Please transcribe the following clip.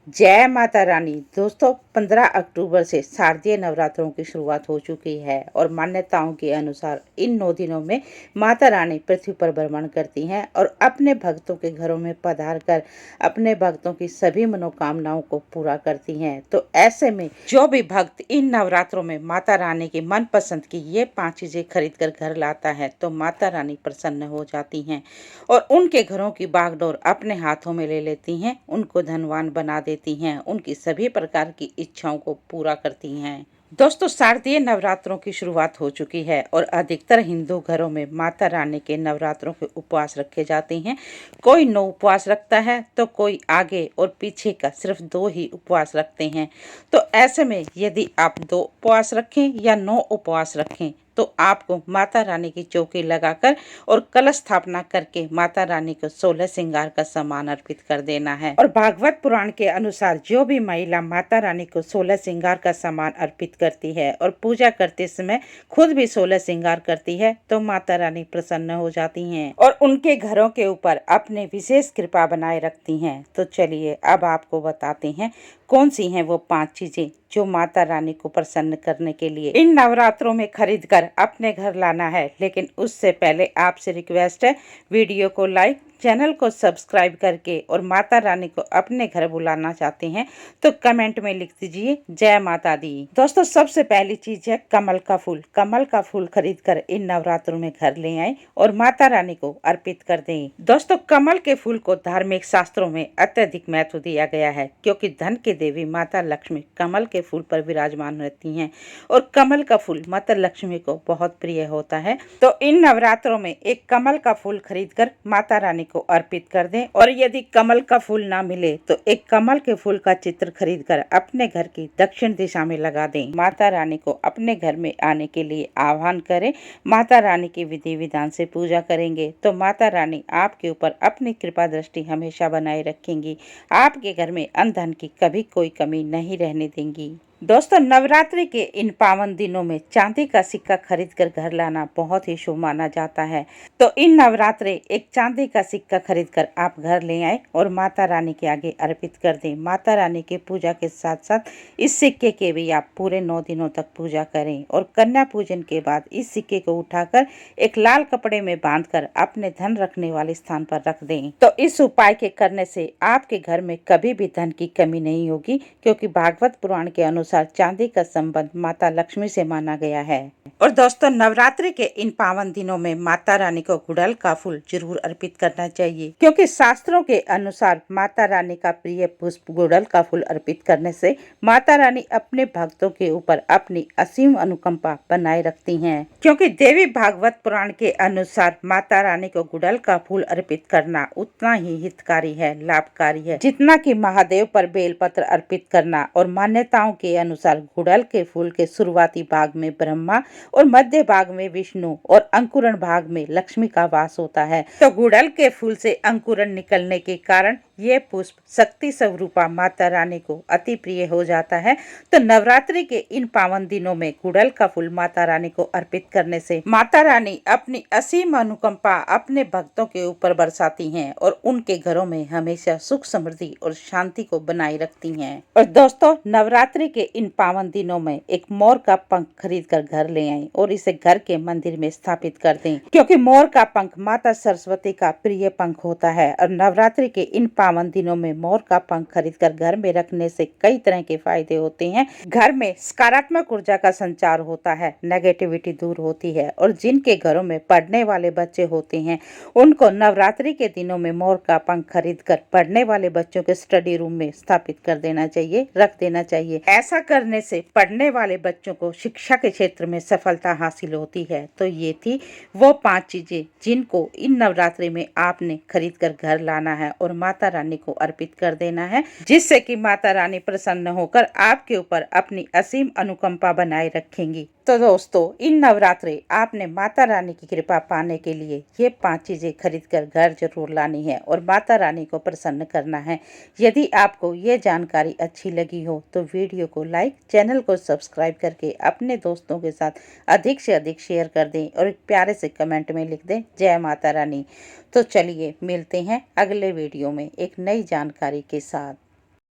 जय माता रानी। दोस्तों 15 अक्टूबर से शारदीय नवरात्रों की शुरुआत हो चुकी है और मान्यताओं के अनुसार इन 9 दिनों में माता रानी पृथ्वी पर भ्रमण करती हैं और अपने भक्तों के घरों में पधार कर अपने भक्तों की सभी मनोकामनाओं को पूरा करती हैं। तो ऐसे में जो भी भक्त इन नवरात्रों में माता रानी की मनपसंद की ये 5 चीजें खरीद कर घर लाता है तो माता रानी प्रसन्न हो जाती हैं और उनके घरों की बागडोर अपने हाथों में ले लेती हैं, उनको धनवान बना देती हैं, उनकी सभी प्रकार की इच्छाओं को पूरा करती हैं। दोस्तों शारदीय नवरात्रों की शुरुआत हो चुकी है और अधिकतर हिंदू घरों में माता रानी के नवरात्रों के उपवास रखे जाते हैं। कोई 9 उपवास रखता है तो कोई आगे और पीछे का सिर्फ 2 ही उपवास रखते हैं। तो ऐसे में यदि आप 2 उपवास रखें या 9 उपवास रखें तो आपको माता रानी की चौकी लगाकर और कलश स्थापना करके माता रानी को 16 श्रृंगार का सामान अर्पित कर देना है। और भागवत पुराण के अनुसार जो भी महिला माता रानी को 16 श्रृंगार का सामान अर्पित करती है और पूजा करते समय खुद भी 16 श्रृंगार करती है तो माता रानी प्रसन्न हो जाती हैं और उनके घरों के ऊपर अपने विशेष कृपा बनाए रखती हैं। तो चलिए अब आपको बताते हैं कौन सी हैं वो 5 चीजें जो माता रानी को प्रसन्न करने के लिए इन नवरात्रों में खरीद कर अपने घर लाना है। लेकिन उससे पहले आपसे रिक्वेस्ट है, वीडियो को लाइक, चैनल को सब्सक्राइब करके और माता रानी को अपने घर बुलाना चाहते हैं तो कमेंट में लिख दीजिए जय माता दी। दोस्तों सबसे पहली चीज है कमल का फूल। कमल का फूल खरीद कर इन नवरात्रों में घर ले आए और माता रानी को अर्पित कर दें। दोस्तों कमल के फूल को धार्मिक शास्त्रों में अत्यधिक महत्व दिया गया है क्योंकि धन की देवी माता लक्ष्मी कमल के फूल पर विराजमान रहती हैं और कमल का फूल माता लक्ष्मी को बहुत प्रिय होता है। तो इन नवरात्रों में एक कमल का फूल खरीद कर माता रानी को अर्पित कर दें और यदि कमल का फूल ना मिले तो एक कमल के फूल का चित्र खरीद कर अपने घर की दक्षिण दिशा में लगा दें। माता रानी को अपने घर में आने के लिए आह्वान करें। माता रानी की विधि विधान से पूजा करेंगे तो माता रानी आपके ऊपर अपनी कृपा दृष्टि हमेशा बनाए रखेंगी। आपके घर में अन्न धन की कभी कोई कमी नहीं रहने देंगी। दोस्तों नवरात्रि के इन पावन दिनों में चांदी का सिक्का खरीद कर घर लाना बहुत ही शुभ माना जाता है। तो इन नवरात्रि एक चांदी का सिक्का खरीद कर आप घर ले आए और माता रानी के आगे अर्पित कर दें। माता रानी की पूजा के साथ साथ इस सिक्के के भी आप पूरे 9 दिनों तक पूजा करें और कन्या पूजन के बाद इस सिक्के को उठाकर एक लाल कपड़े में बांधकर अपने धन रखने वाले स्थान पर रख दें। तो इस उपाय के करने से आपके घर में कभी भी धन की कमी नहीं होगी क्योंकि भागवत पुराण के अनुसार चांदी का संबंध माता लक्ष्मी से माना गया है। और दोस्तों नवरात्रि के इन पावन दिनों में माता रानी को गुड़हल का फूल जरूर अर्पित करना चाहिए क्योंकि शास्त्रों के अनुसार माता रानी का प्रिय पुष्प गुड़हल का फूल अर्पित करने से माता रानी अपने भक्तों के ऊपर अपनी असीम अनुकंपा बनाए रखती हैं। क्योंकि देवी भागवत पुराण के अनुसार माता रानी को गुड़हल का फूल अर्पित करना उतना ही हितकारी है, लाभकारी है जितना कि महादेव पर बेलपत्र अर्पित करना। और मान्यताओं के अनुसार गुड़हल के फूल के शुरुआती भाग में ब्रह्मा और मध्य भाग में विष्णु और अंकुरण भाग में लक्ष्मी का वास होता है। तो गुड़हल के फूल से अंकुरण निकलने के कारण ये पुष्प शक्ति स्वरूपा माता रानी को अति प्रिय हो जाता है। तो नवरात्रि के इन पावन दिनों में गुड़हल का फूल माता रानी को अर्पित करने से माता रानी अपनी असीम अनुकंपा अपने भक्तों के ऊपर बरसाती हैं और उनके घरों में हमेशा सुख समृद्धि और शांति को बनाए रखती हैं। और दोस्तों नवरात्रि के इन पावन दिनों में एक मोर का पंख खरीद कर घर ले आए और इसे घर के मंदिर में स्थापित कर दें क्योंकि मोर का पंख माता सरस्वती का प्रिय पंख होता है। और नवरात्रि के इन पावन दिनों में मोर का पंख खरीद कर घर में रखने से कई तरह के फायदे होते हैं। घर में सकारात्मक ऊर्जा का संचार होता है, नेगेटिविटी दूर होती है और जिनके घरों में पढ़ने वाले बच्चे होते हैं उनको नवरात्रि के दिनों में मोर का पंख खरीद कर पढ़ने वाले बच्चों के स्टडी रूम में स्थापित कर देना चाहिए, रख देना चाहिए। ऐसा करने से पढ़ने वाले बच्चों को शिक्षा के क्षेत्र में सफलता हासिल होती है। तो ये थी वो 5 चीजें जिनको इन नवरात्रि में आपने खरीद कर घर लाना है और माता रानी को अर्पित कर देना है जिससे कि माता रानी प्रसन्न होकर आपके ऊपर अपनी असीम अनुकंपा बनाए रखेंगी। तो दोस्तों इन नवरात्रि आपने माता रानी की कृपा पाने के लिए ये 5 चीजें खरीद कर घर जरूर लानी है और माता रानी को प्रसन्न करना है। यदि आपको ये जानकारी अच्छी लगी हो तो वीडियो को लाइक, चैनल को सब्सक्राइब करके अपने दोस्तों के साथ अधिक से अधिक शेयर कर दें और एक प्यारे से कमेंट में लिख दें जय माता रानी। तो चलिए मिलते हैं अगले वीडियो में एक नई जानकारी के साथ।